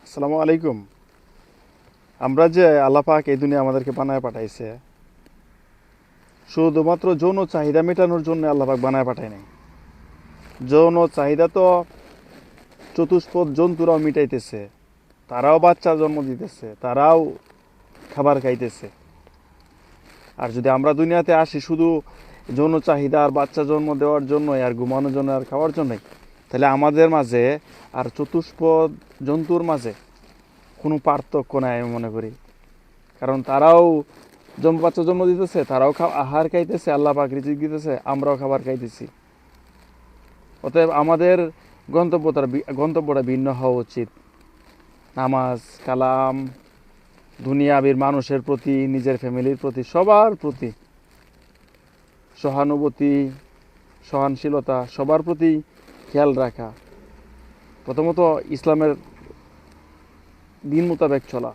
আসসালামু আলাইকুম। আমরা যে আল্লাহ পাক এই দুনিয়া আমাদেরকে বানায় পাঠাইছে, শুধুমাত্র যৌন চাহিদা মেটানোর জন্য আল্লাহ পাক বানায় পাঠায় নাই। যৌন চাহিদা তো চতুষ্পদ জন্তুরাও মিটাইতেছে, তারাও বাচ্চা জন্ম দিতেছে, তারাও খাবার খাইতেছে। আর যদি আমরা দুনিয়াতে আসি শুধু যৌন চাহিদা আর বাচ্চা জন্ম দেওয়ার জন্যই, আর ঘুমানোর জন্য, আর খাওয়ার জন্যই, তাহলে আমাদের মাঝে আর চতুষ্পদ জন্তুর মাঝে কোনো পার্থক্য নাই আমি মনে করি। কারণ তারাও বাচ্চা জন্ম দিতেছে, তারাও আহার খাইতেছে, আল্লাহ পাক রিজিক দিতেছে, আমরাও খাবার খাইতেছি। অতএব আমাদের গন্তব্যটা ভিন্ন হওয়া উচিত। নামাজ কালাম, দুনিয়াবির মানুষের প্রতি, নিজের ফ্যামিলির প্রতি, সবার প্রতি সহানুভূতি, সহনশীলতা, সবার প্রতি খেয়াল রাখা। প্রথমত ইসলামের দিন মোতাবেক চলা।